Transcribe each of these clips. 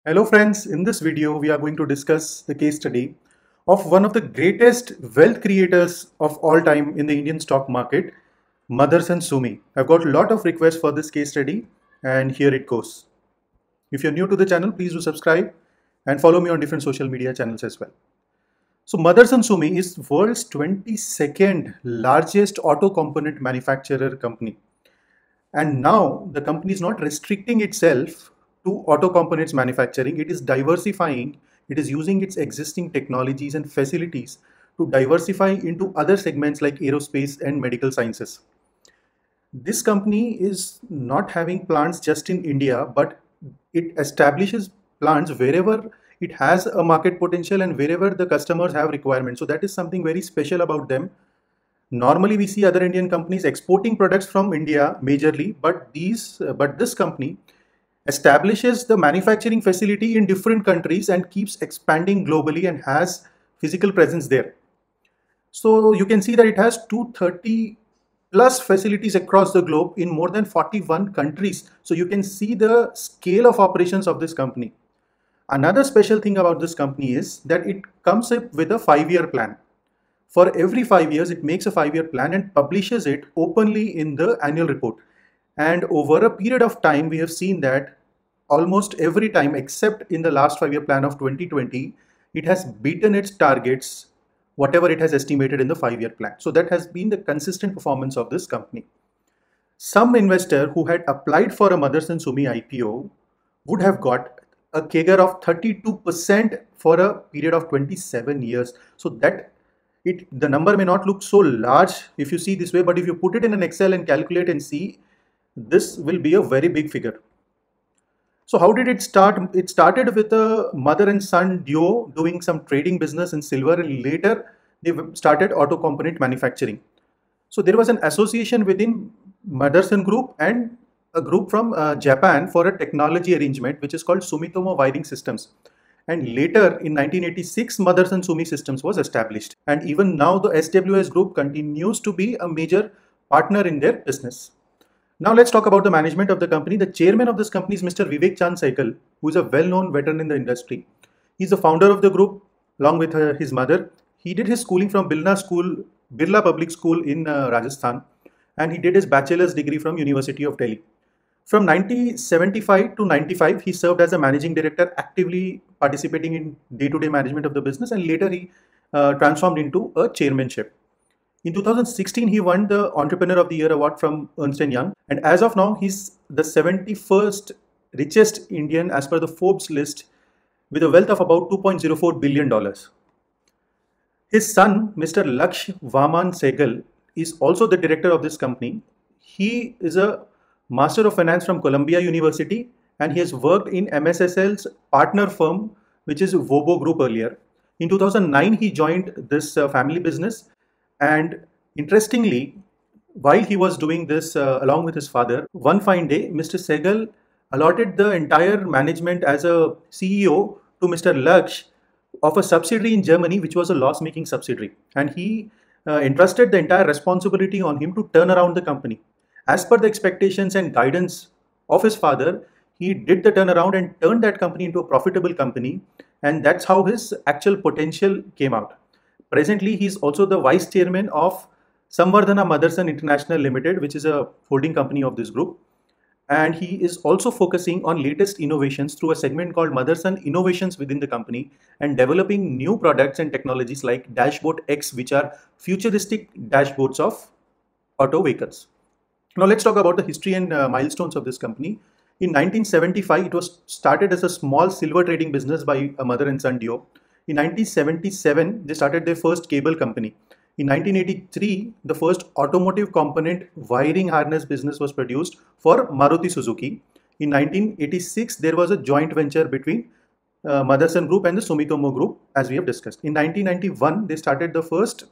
Hello friends, in this video we are going to discuss the case study of one of the greatest wealth creators of all time in the Indian stock market, Motherson Sumi. I've got a lot of requests for this case study and here it goes. If you're new to the channel, please do subscribe and follow me on different social media channels as well. So Motherson Sumi is world's 22nd largest auto component manufacturer company. And now the company is not restricting itself to auto components manufacturing. It is diversifying. It is using its existing technologies and facilities to diversify into other segments like aerospace and medical sciences. This company is not having plants just in India, but it establishes plants wherever it has a market potential and wherever the customers have requirements. So that is something very special about them. Normally, we see other Indian companies exporting products from India majorly, but this company establishes the manufacturing facility in different countries and keeps expanding globally and has physical presence there. So you can see that it has 230 plus facilities across the globe in more than 41 countries. So you can see the scale of operations of this company. Another special thing about this company is that it comes up with a 5-year plan. For every 5 years, it makes a 5-year plan and publishes it openly in the annual report. And over a period of time, we have seen that almost every time, except in the last 5-year plan of 2020, it has beaten its targets, whatever it has estimated in the 5-year plan. So that has been the consistent performance of this company. Some investor who had applied for a Motherson Sumi IPO would have got a CAGR of 32% for a period of 27 years. So that the number may not look so large if you see this way, but if you put it in an Excel and calculate and see, this will be a very big figure. So how did it start? It started with a mother and son duo doing some trading business in silver, and later they started auto component manufacturing. So there was an association within Motherson Group and a group from Japan for a technology arrangement which is called Sumitomo Wiring Systems. And later in 1986, Motherson Sumi Systems was established. And even now the SWS group continues to be a major partner in their business. Now let's talk about the management of the company. The chairman of this company is Mr. Vivek Chand Saigal, who is a well-known veteran in the industry. He's the founder of the group along with his mother. He did his schooling from Birla Public School in Rajasthan, and he did his bachelor's degree from University of Delhi. From 1975 to 95, he served as a managing director, actively participating in day-to-day management of the business, and later he transformed into a chairmanship. In 2016, he won the Entrepreneur of the Year award from Ernst & Young, and as of now, he's the 71st richest Indian as per the Forbes list with a wealth of about $2.04 billion. His son, Mr. Laksh Vaman Sehgal, is also the director of this company. He is a Master of Finance from Columbia University, and he has worked in MSSL's partner firm, which is Vobo Group earlier. In 2009, he joined this family business, and interestingly, while he was doing this along with his father, one fine day, Mr. Sehgal allotted the entire management as a CEO to Mr. Laksh of a subsidiary in Germany, which was a loss-making subsidiary. And he entrusted the entire responsibility on him to turn around the company. As per the expectations and guidance of his father, he did the turnaround and turned that company into a profitable company. And that's how his actual potential came out. Presently, he is also the vice chairman of Samvardhana Motherson International Limited, which is a holding company of this group. And he is also focusing on latest innovations through a segment called Motherson Innovations within the company and developing new products and technologies like Dashboard X, which are futuristic dashboards of auto vehicles. Now let's talk about the history and milestones of this company. In 1975, it was started as a small silver trading business by a mother and son duo. In 1977, they started their first cable company. In 1983, the first automotive component wiring harness business was produced for Maruti Suzuki. In 1986, there was a joint venture between Motherson Group and the Sumitomo Group, as we have discussed. In 1991, they started the first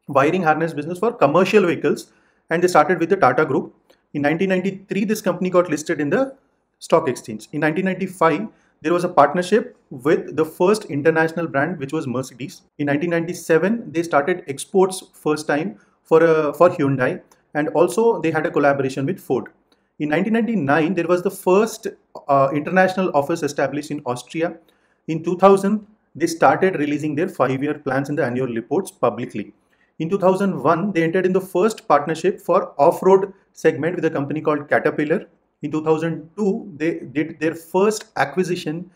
wiring harness business for commercial vehicles, and they started with the Tata Group. In 1993, this company got listed in the stock exchange. In 1995, there was a partnership with the first international brand, which was Mercedes. In 1997, they started exports first time for Hyundai, and also they had a collaboration with Ford. In 1999, there was the first international office established in Austria. In 2000, they started releasing their 5-year plans in the annual reports publicly. In 2001, they entered in the first partnership for off-road segment with a company called Caterpillar. In 2002, they did their first acquisition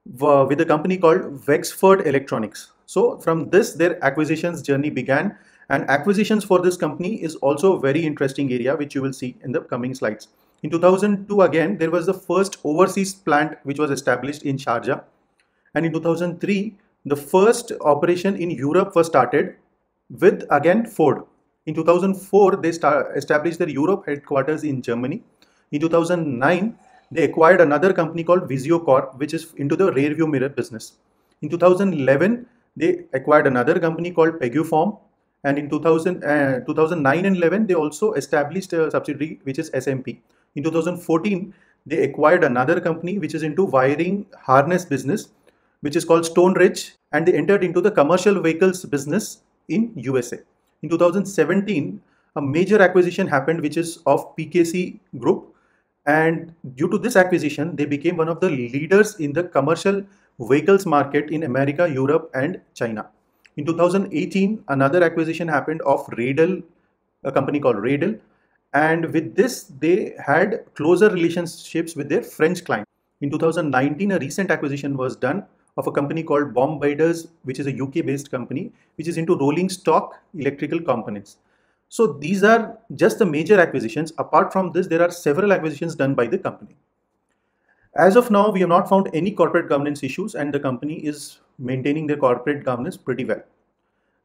with a company called Wexford Electronics. So from this, their acquisitions journey began, and acquisitions for this company is also a very interesting area, which you will see in the coming slides. In 2002, again, there was the first overseas plant which was established in Sharjah. And in 2003, the first operation in Europe was started with, again, Ford. In 2004, they established their Europe headquarters in Germany. In 2009, they acquired another company called Visio Corp, which is into the rear view mirror business. In 2011, they acquired another company called Peguform. And in 2009 and 11, they also established a subsidiary which is SMP. In 2014, they acquired another company which is into wiring harness business, which is called Stone Ridge, and they entered into the commercial vehicles business in USA. In 2017, a major acquisition happened, which is of PKC Group. And due to this acquisition, they became one of the leaders in the commercial vehicles market in America, Europe, and China. In 2018, another acquisition happened of Radel, a company called Radel. And with this, they had closer relationships with their French clients. In 2019, a recent acquisition was done of a company called Bombiders, which is a UK-based company, which is into rolling stock electrical components. So these are just the major acquisitions. Apart from this, there are several acquisitions done by the company. As of now, we have not found any corporate governance issues, and the company is maintaining their corporate governance pretty well.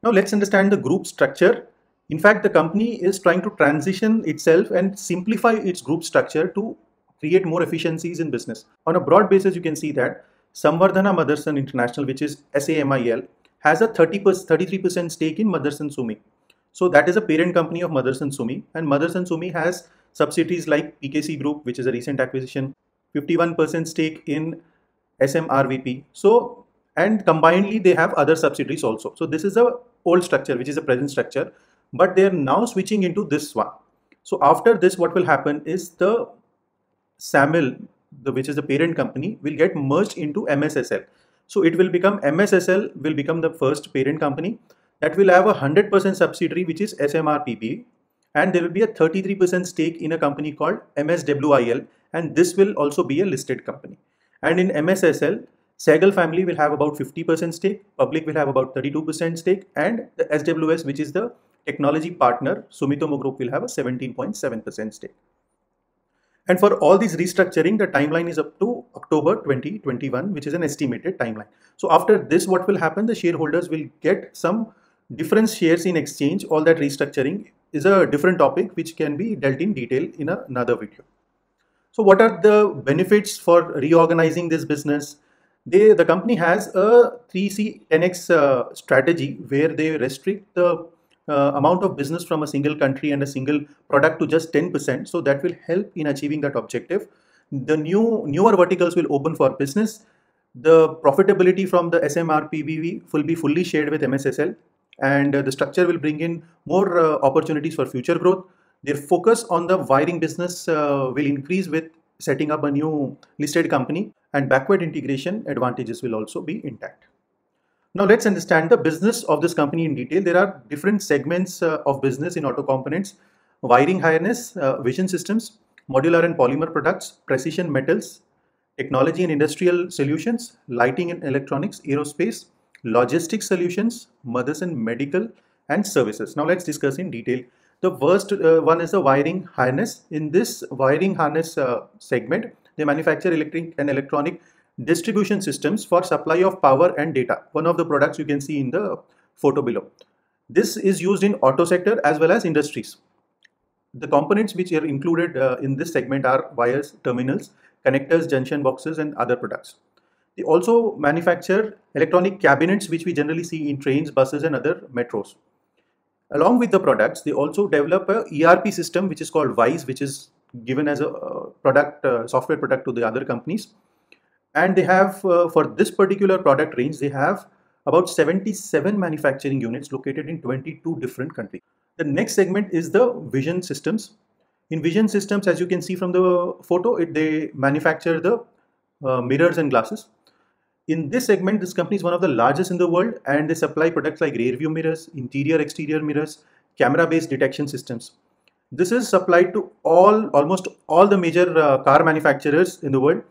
Now let's understand the group structure. In fact, the company is trying to transition itself and simplify its group structure to create more efficiencies in business. On a broad basis, you can see that Samvardhana Motherson International, which is SAMIL, has a 33% stake in Motherson Sumi. So that is a parent company of Motherson Sumi, and Motherson Sumi has subsidiaries like PKC Group, which is a recent acquisition, 51% stake in SMRVP. So, and combinedly they have other subsidiaries also. So this is a old structure, which is a present structure, but they are now switching into this one. So after this, what will happen is the SAMIL, which is the parent company, will get merged into MSSL. So it will become MSSL will become the first parent company that will have a 100% subsidiary, which is SMRPB, and there will be a 33% stake in a company called MSWIL, and this will also be a listed company. And in MSSL, Sehgal family will have about 50% stake, Public will have about 32% stake, and the SWS, which is the technology partner, Sumitomo Group, will have a 17.7% stake. And for all these restructuring, the timeline is up to October 2021, which is an estimated timeline. So after this, what will happen? The shareholders will get some different shares in exchange. All that restructuring is a different topic which can be dealt in detail in another video. So what are the benefits for reorganizing this business? The company has a 3C 10X strategy where they restrict the amount of business from a single country and a single product to just 10%. So that will help in achieving that objective. The newer verticals will open for business. The profitability from the SMRPBV will be fully shared with MSSL, and the structure will bring in more opportunities for future growth. Their focus on the wiring business will increase with setting up a new listed company, and backward integration advantages will also be intact. Now let's understand the business of this company in detail. There are different segments of business in auto components: wiring harness, vision systems, modular and polymer products, precision metals, technology and industrial solutions, lighting and electronics, aerospace, logistics solutions, Motherson medical, and services. Now let's discuss in detail. The first one is the wiring harness. In this wiring harness segment, they manufacture electric and electronic distribution systems for supply of power and data. One of the products you can see in the photo below. This is used in auto sector as well as industries. The components which are included in this segment are wires, terminals, connectors, junction boxes, and other products. They also manufacture electronic cabinets, which we generally see in trains, buses, and other metros. Along with the products, they also develop a ERP system, which is called WISE, which is given as a product, software product to the other companies. And they have, for this particular product range, they have about 77 manufacturing units located in 22 different countries. The next segment is the vision systems. In vision systems, as you can see from the photo, they manufacture the mirrors and glasses. In this segment, this company is one of the largest in the world, and they supply products like rear view mirrors, interior exterior mirrors, camera based detection systems. This is supplied to almost all the major car manufacturers in the world,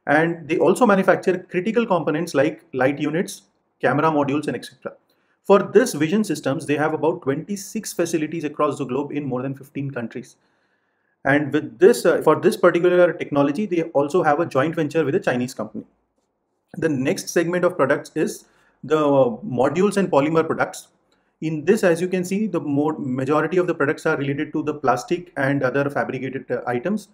and they also manufacture critical components like light units, camera modules, and etc. For this vision systems, they have about 26 facilities across the globe in more than 15 countries. And with this, for this particular technology, they also have a joint venture with a Chinese company. The next segment of products is the modules and polymer products. In this, as you can see, the majority of the products are related to the plastic and other fabricated items.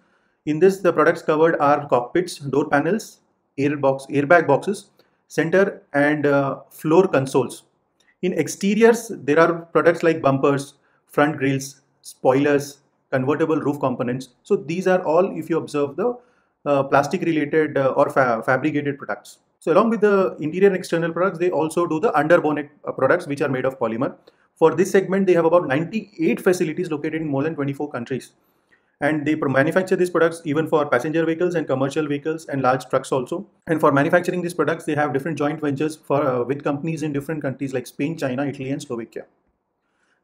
In this, the products covered are cockpits, door panels, airbag boxes, center and floor consoles. In exteriors, there are products like bumpers, front grills, spoilers, convertible roof components. So these are all, if you observe, the plastic related or fabricated products. So along with the interior and external products, they also do the under bonnet products which are made of polymer. For this segment, they have about 98 facilities located in more than 24 countries. And they manufacture these products even for passenger vehicles and commercial vehicles and large trucks also. And for manufacturing these products, they have different joint ventures for with companies in different countries like Spain, China, Italy, and Slovakia.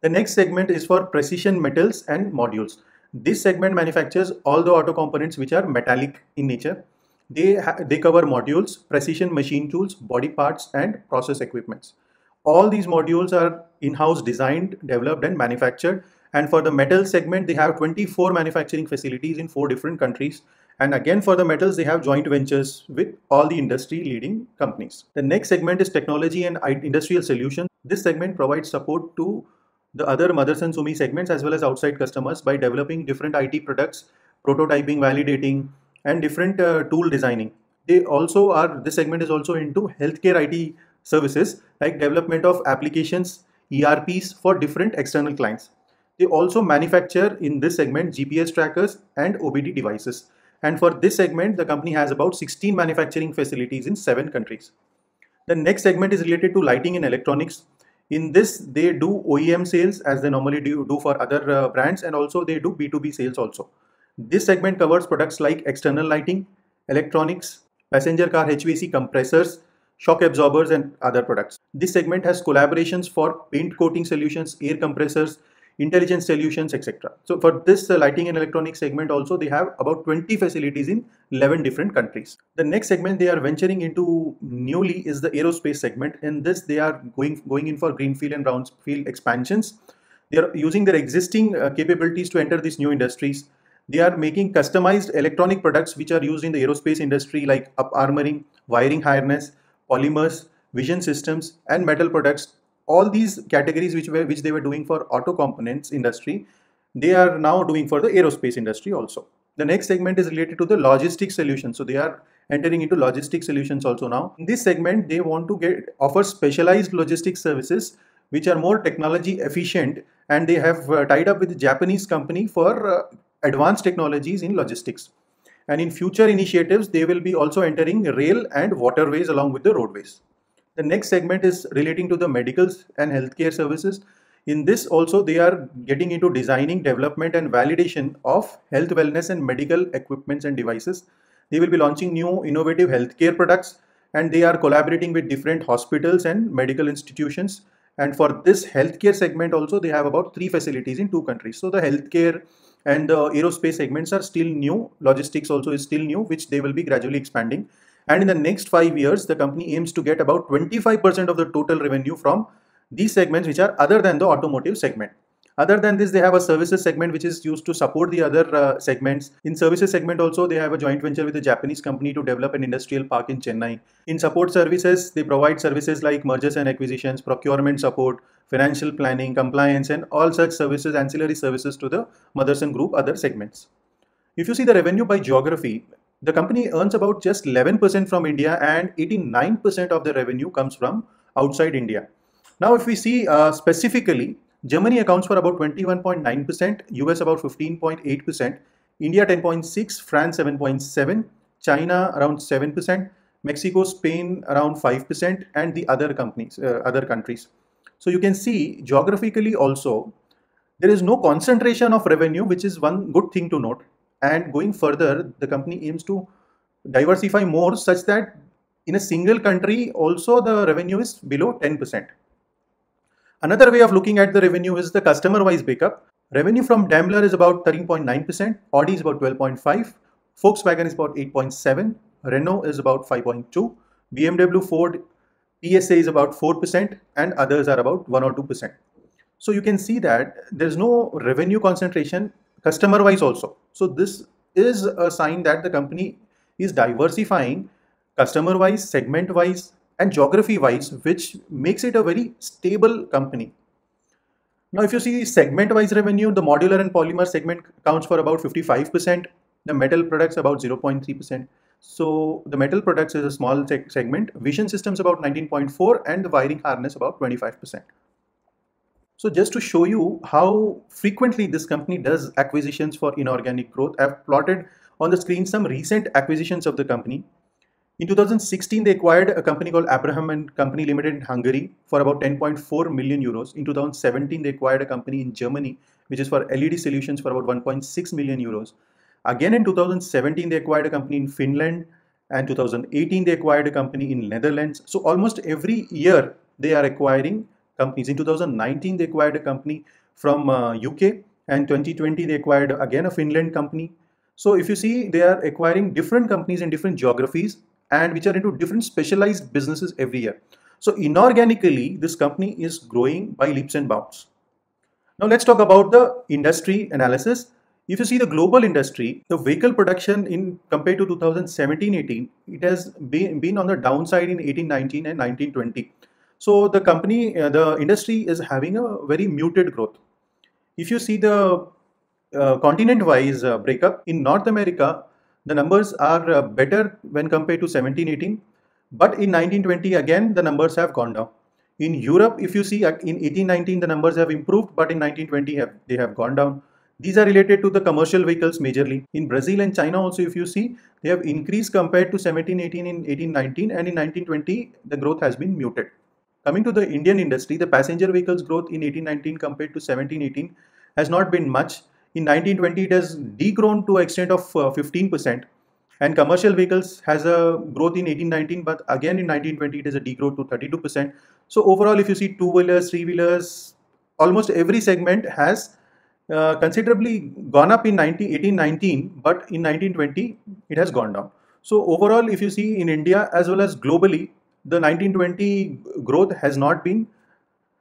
The next segment is for precision metals and modules. This segment manufactures all the auto components which are metallic in nature. They cover modules, precision machine tools, body parts, and process equipments. All these modules are in-house designed, developed, and manufactured. And for the metal segment, they have 24 manufacturing facilities in 4 different countries. And again, for the metals, they have joint ventures with all the industry leading companies. The next segment is technology and industrial solutions. This segment provides support to the other Motherson Sumi segments as well as outside customers by developing different IT products, prototyping, validating, and different tool designing. This segment is also into healthcare IT services like development of applications, ERPs for different external clients. They also manufacture in this segment GPS trackers and OBD devices. And for this segment, the company has about 16 manufacturing facilities in 7 countries. The next segment is related to lighting and electronics. In this, they do OEM sales as they normally do for other brands, and also they do B2B sales also. This segment covers products like external lighting, electronics, passenger car HVAC compressors, shock absorbers, and other products. This segment has collaborations for paint coating solutions, air compressors, intelligent solutions, etc. So for this lighting and electronics segment also, they have about 20 facilities in 11 different countries. The next segment they are venturing into newly is the aerospace segment. In this, they are going in for greenfield and brownfield expansions. They are using their existing capabilities to enter these new industries. They are making customized electronic products which are used in the aerospace industry like up armoring, wiring harness, polymers, vision systems, and metal products. All these categories which they were doing for auto components industry, they are now doing for the aerospace industry also. The next segment is related to the logistics solutions. So they are entering into logistics solutions also now. In this segment, they want to offer specialized logistics services which are more technology efficient, and they have tied up with a Japanese company for advanced technologies in logistics. And in future initiatives, they will be also entering rail and waterways along with the roadways. The next segment is relating to the medicals and healthcare services. In this also, they are getting into designing, development, and validation of health, wellness, and medical equipments and devices. They will be launching new innovative healthcare products, and they are collaborating with different hospitals and medical institutions. And for this healthcare segment also, they have about 3 facilities in 2 countries. So the healthcare and the aerospace segments are still new. Logistics also is still new, which they will be gradually expanding. And in the next 5 years, the company aims to get about 25% of the total revenue from these segments which are other than the automotive segment. Other than this, they have a services segment which is used to support the other segments. In services segment also, they have a joint venture with a Japanese company to develop an industrial park in Chennai. In support services, they provide services like mergers and acquisitions, procurement support, financial planning, compliance, and all such services, ancillary services to the Motherson Group other segments. If you see the revenue by geography, the company earns about just 11% from India, and 89% of the revenue comes from outside India. Now, if we see specifically, Germany accounts for about 21.9%, US about 15.8%, India 10.6%, France 7.7%, China around 7%, Mexico, Spain around 5%, and the other countries. So you can see geographically also, There is no concentration of revenue, which is one good thing to note. And going further, the company aims to diversify more such that in a single country also the revenue is below 10%. Another way of looking at the revenue is the customer-wise breakup. Revenue from Daimler is about 13.9%, Audi is about 12.5%, Volkswagen is about 8.7%, Renault is about 5.2%, BMW, Ford, PSA is about 4%, and others are about 1 or 2%. So you can see that there's no revenue concentration customer-wise also. So this is a sign that the company is diversifying customer-wise, segment-wise, and geography-wise, which makes it a very stable company. Now, if you see segment-wise revenue, the modular and polymer segment counts for about 55%, the metal products about 0.3%. So the metal products is a small segment, vision systems about 19.4%, and the wiring harness about 25%. So just to show you how frequently this company does acquisitions for inorganic growth, I've plotted on the screen some recent acquisitions of the company. In 2016, they acquired a company called Abraham and Company Limited in Hungary for about 10.4 million euros. In 2017, they acquired a company in Germany, which is for LED solutions for about 1.6 million euros. Again, in 2017, they acquired a company in Finland, and 2018, they acquired a company in Netherlands. So almost every year, they are acquiring companies. In 2019, they acquired a company from UK, and 2020, they acquired again a Finland company. So if you see, they are acquiring different companies in different geographies and which are into different specialized businesses every year. So inorganically, this company is growing by leaps and bounds. Now let's talk about the industry analysis. If you see the global industry, the vehicle production in compared to 2017-18, it has been on the downside in 18-19 and 19-20. So the company, the industry is having a very muted growth. If you see the continent-wise breakup, in North America, the numbers are better when compared to 17-18, but in 19-20 again the numbers have gone down. In Europe, if you see in 18-19 the numbers have improved, but in 19-20 they have gone down. These are related to the commercial vehicles majorly. In Brazil and China also, if you see, they have increased compared to 17-18 in 18-19, and in 19-20 the growth has been muted. Coming to the Indian industry, the passenger vehicles growth in 18-19 compared to 17-18 has not been much. In 19-20, it has degrown to an extent of 15%, and commercial vehicles has a growth in 18-19, but again in 19-20, it is a degrowth to 32%. So overall, if you see two-wheelers, three-wheelers, almost every segment has considerably gone up in 18-19, but in 19-20, it has gone down. So overall, if you see in India as well as globally, the 19-20 growth has not been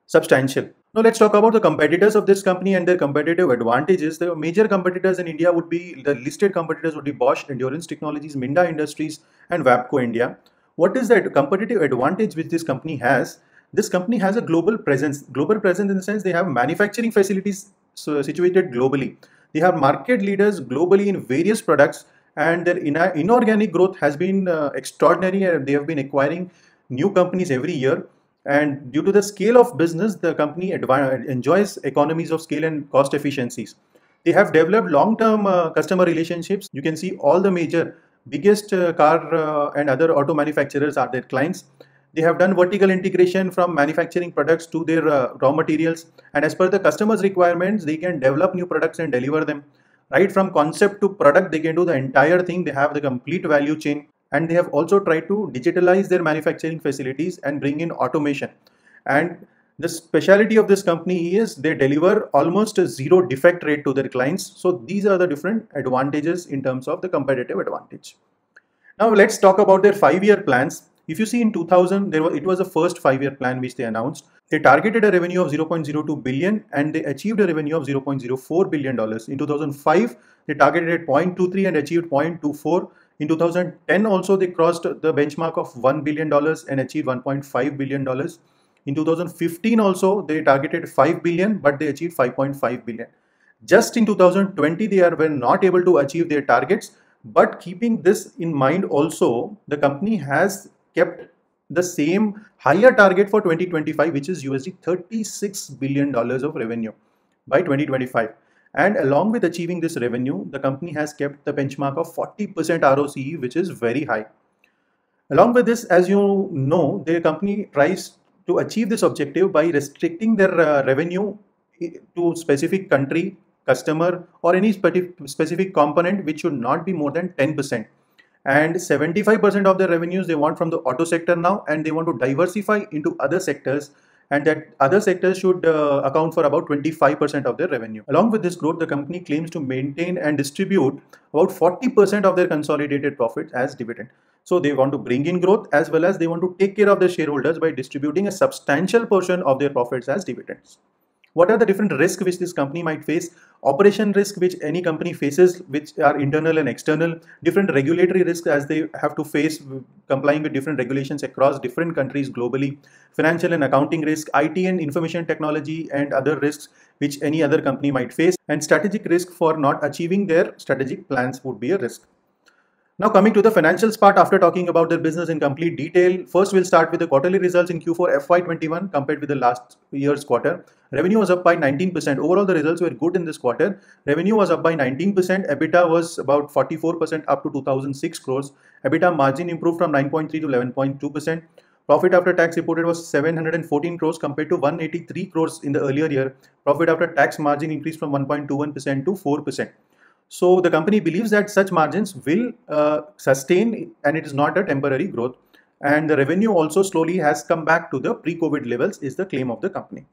substantial. Now let's talk about the competitors of this company and their competitive advantages. The major competitors in India would be, the listed competitors would be Bosch, Endurance Technologies, Minda Industries, and Wabco India. What is that competitive advantage which this company has? This company has a global presence. Global presence in the sense they have manufacturing facilities situated globally. They have market leaders globally in various products, and their inorganic growth has been extraordinary, and they have been acquiring new companies every year. And due to the scale of business, the company enjoys economies of scale and cost efficiencies. They have developed long-term customer relationships. You can see all the major biggest car and other auto manufacturers are their clients. They have done vertical integration from manufacturing products to their raw materials, and as per the customer's requirements, they can develop new products and deliver them. Right from concept to product, they can do the entire thing. They have the complete value chain, and they have also tried to digitalize their manufacturing facilities and bring in automation. And the speciality of this company is they deliver almost a zero defect rate to their clients. So these are the different advantages in terms of the competitive advantage. Now let's talk about their 5-year plans. If you see in 2000, it was the first 5-year plan which they announced. They targeted a revenue of 0.02 billion and they achieved a revenue of $0.04 billion. In 2005, they targeted at 0.23 and achieved 0.24. In 2010 also, they crossed the benchmark of $1 billion and achieved $1.5 billion. In 2015 also, they targeted 5 billion, but they achieved 5.5 billion. Just in 2020, they were not able to achieve their targets. But keeping this in mind also, the company has kept the same higher target for 2025, which is USD $36 billion of revenue by 2025. And along with achieving this revenue, the company has kept the benchmark of 40% ROCE, which is very high. Along with this, as you know, the company tries to achieve this objective by restricting their revenue to specific country, customer, or any specific component which should not be more than 10%. And 75% of their revenues they want from the auto sector now, and they want to diversify into other sectors, and that other sectors should account for about 25% of their revenue. Along with this growth, the company claims to maintain and distribute about 40% of their consolidated profits as dividend. So they want to bring in growth as well as they want to take care of their shareholders by distributing a substantial portion of their profits as dividends. What are the different risks which this company might face? Operation risk which any company faces, which are internal and external. Different regulatory risks as they have to face complying with different regulations across different countries globally. Financial and accounting risk, IT and information technology, and other risks which any other company might face. And strategic risk for not achieving their strategic plans would be a risk. Now coming to the financials part, after talking about their business in complete detail, first we'll start with the quarterly results in Q4 FY21 compared with the last year's quarter. Revenue was up by 19%. Overall, the results were good in this quarter. Revenue was up by 19%. EBITDA was about 44% up to 2006 crores. EBITDA margin improved from 9.3 to 11.2%. Profit after tax reported was 714 crores compared to 183 crores in the earlier year. Profit after tax margin increased from 1.21% to 4%. So the company believes that such margins will sustain, and it is not a temporary growth. And the revenue also slowly has come back to the pre-COVID levels is the claim of the company.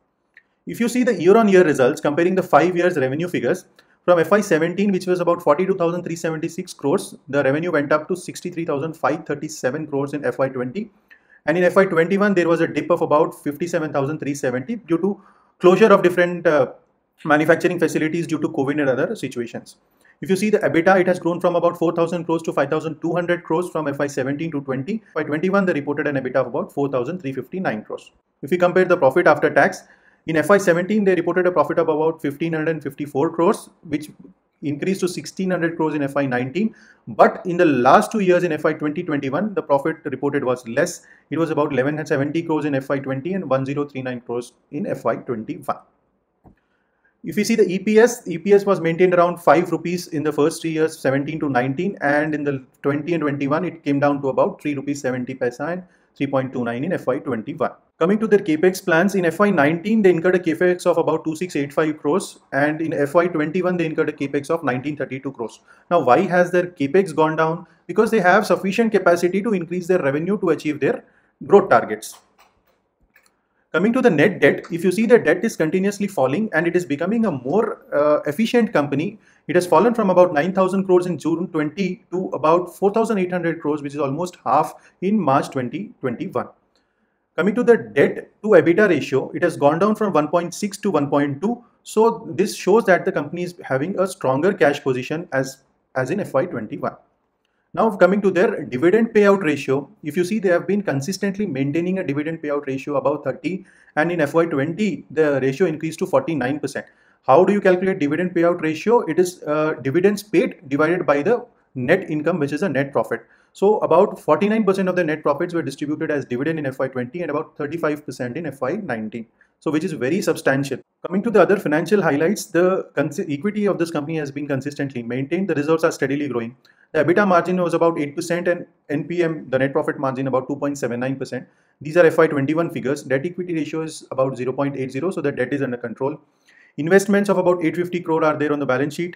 If you see the year-on-year results, comparing the 5 years revenue figures, from FY17, which was about 42,376 crores, the revenue went up to 63,537 crores in FY20. And in FY21, there was a dip of about 57,370 due to closure of different manufacturing facilities due to COVID and other situations. If you see the EBITDA, it has grown from about 4,000 crores to 5,200 crores from FY17 to 20. By 21, they reported an EBITDA of about 4,359 crores. If we compare the profit after tax, in FY17, they reported a profit of about 1,554 crores, which increased to 1,600 crores in FY19. But in the last 2 years in FY2021, the profit reported was less. It was about 1,170 crores in FY20 and 1,039 crores in FY21. If you see the EPS was maintained around 5 rupees in the first 3 years, 17 to 19, and in the 20 and 21, it came down to about 3 rupees 70 paisa and 3.29 in FY21. Coming to their capex plans, in FY19 they incurred a capex of about 2685 crores, and in FY21 they incurred a capex of 1932 crores. Now, why has their capex gone down? Because they have sufficient capacity to increase their revenue to achieve their growth targets. Coming to the net debt, if you see the debt is continuously falling and it is becoming a more efficient company. It has fallen from about 9,000 crores in June 20 to about 4,800 crores, which is almost half in March 2021. Coming to the debt to EBITDA ratio, it has gone down from 1.6 to 1.2. So this shows that the company is having a stronger cash position as in FY21. Now coming to their dividend payout ratio, if you see they have been consistently maintaining a dividend payout ratio above 30, and in FY20 the ratio increased to 49%. How do you calculate dividend payout ratio? It is dividends paid divided by the net income, which is a net profit. So about 49% of the net profits were distributed as dividend in FY20 and about 35% in FY19. So which is very substantial. Coming to the other financial highlights, the equity of this company has been consistently maintained. The reserves are steadily growing. The EBITDA margin was about 8% and NPM, the net profit margin, about 2.79%. These are FY21 figures. Debt equity ratio is about 0.80, so the debt is under control. Investments of about 850 crore are there on the balance sheet.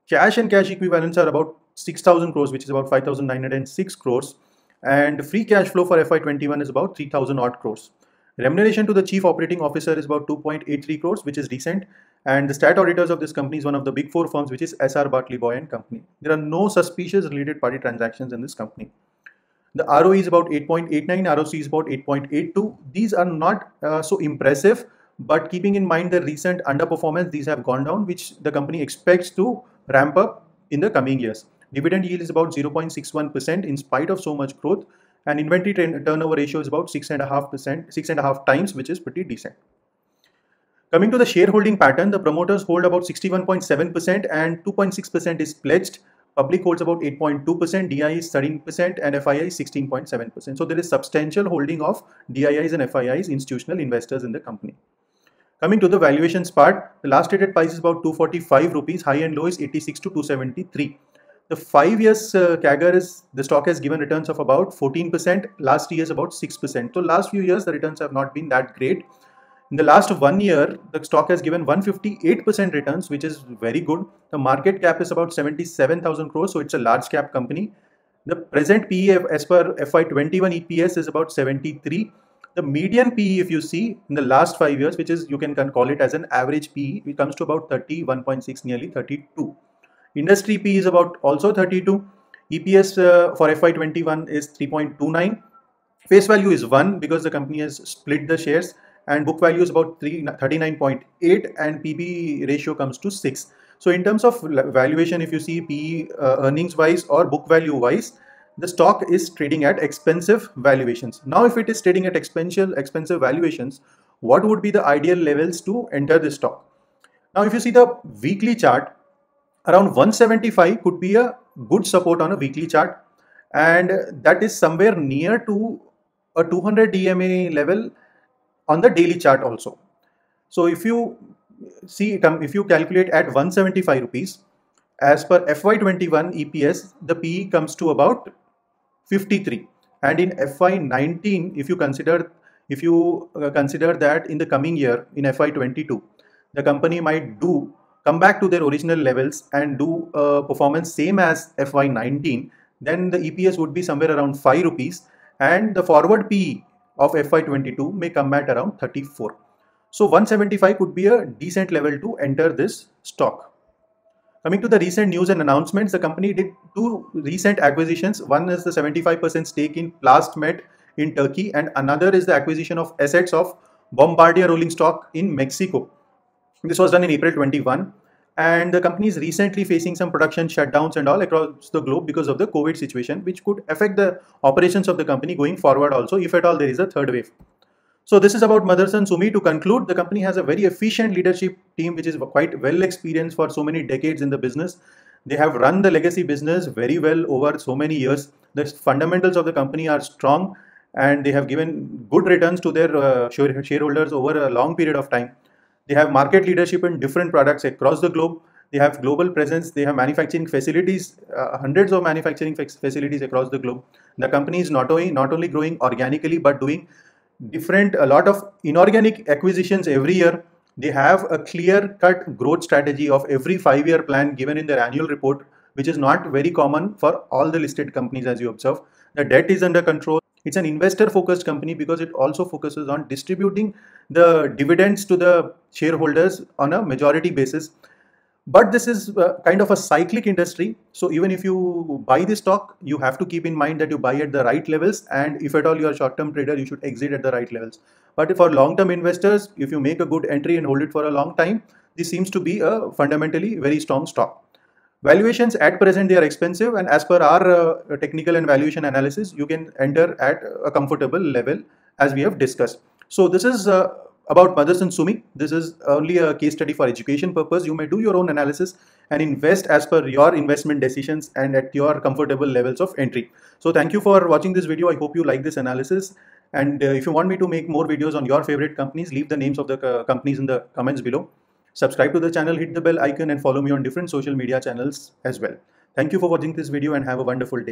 Cash and cash equivalents are about 6,000 crores, which is about 5,906 crores. And free cash flow for FY21 is about 3,000 odd crores. Remuneration to the chief operating officer is about 2.83 crores, which is decent. And the stat auditors of this company is one of the big four firms, which is SR Bartley Boy and Company. There are no suspicious related party transactions in this company. The ROE is about 8.89, ROC is about 8.82. These are not so impressive, but keeping in mind the recent underperformance, these have gone down, which the company expects to ramp up in the coming years. Dividend yield is about 0.61% in spite of so much growth, and inventory turnover ratio is about 6.5 times, which is pretty decent. Coming to the shareholding pattern, the promoters hold about 61.7% and 2.6% is pledged. Public holds about 8.2%, DI is 13% and FII is 16.7%. So there is substantial holding of DIIs and FIIs, institutional investors in the company. Coming to the valuations part, the last traded price is about 245 rupees, high and low is 86 to 273. The 5 years CAGR is, the stock has given returns of about 14%, last year is about 6%. So last few years the returns have not been that great. In the last 1 year, the stock has given 158% returns, which is very good. The market cap is about 77,000 crores, so it's a large cap company. The present PE as per FY21 EPS is about 73. The median PE, if you see in the last 5 years, which is you can call it as an average PE, it comes to about 31.6, nearly 32. Industry PE is about also 32. EPS for FY21 is 3.29. Face value is 1 because the company has split the shares, and book value is about 39.8, and PB ratio comes to 6. So in terms of valuation, if you see PE earnings wise or book value wise, the stock is trading at expensive valuations. Now, if it is trading at expensive valuations, what would be the ideal levels to enter this stock? Now, if you see the weekly chart, around 175 could be a good support on a weekly chart, and that is somewhere near to a 200 DMA level on the daily chart also. So if you see, if you calculate at 175 rupees, as per FY21 EPS, the PE comes to about 53. And in FY19, if you consider that in the coming year, in FY22, the company might come back to their original levels and do performance same as FY19, then the EPS would be somewhere around 5 rupees, and the forward PE of FY22 may come at around 34. So 175 could be a decent level to enter this stock. Coming to the recent news and announcements, the company did 2 recent acquisitions. One is the 75% stake in Plastmet in Turkey, and another is the acquisition of assets of Bombardier Rolling Stock in Mexico. This was done in April 21, and the company is recently facing some production shutdowns and all across the globe because of the COVID situation, which could affect the operations of the company going forward also, if at all there is a third wave. So this is about Motherson Sumi. To conclude, the company has a very efficient leadership team which is quite well experienced for so many decades in the business. They have run the legacy business very well over so many years. The fundamentals of the company are strong, and they have given good returns to their shareholders over a long period of time. They have market leadership in different products across the globe. They have global presence. They have manufacturing facilities, hundreds of manufacturing facilities across the globe. The company is not only growing organically, but doing a lot of inorganic acquisitions every year. They have a clear-cut growth strategy of every 5-year plan given in their annual report, which is not very common for all the listed companies, as you observe. The debt is under control. It's an investor-focused company because it also focuses on distributing the dividends to the shareholders on a majority basis. But this is kind of a cyclic industry. So even if you buy this stock, you have to keep in mind that you buy at the right levels. And if at all you are a short-term trader, you should exit at the right levels. But for long-term investors, if you make a good entry and hold it for a long time, this seems to be a fundamentally very strong stock. Valuations at present, they are expensive. And as per our technical and valuation analysis, you can enter at a comfortable level as we have discussed. So this is about Motherson Sumi. This is only a case study for education purpose. You may do your own analysis and invest as per your investment decisions and at your comfortable levels of entry. So thank you for watching this video. I hope you like this analysis. And if you want me to make more videos on your favorite companies, leave the names of the companies in the comments below. Subscribe to the channel, hit the bell icon, and follow me on different social media channels as well. Thank you for watching this video and have a wonderful day.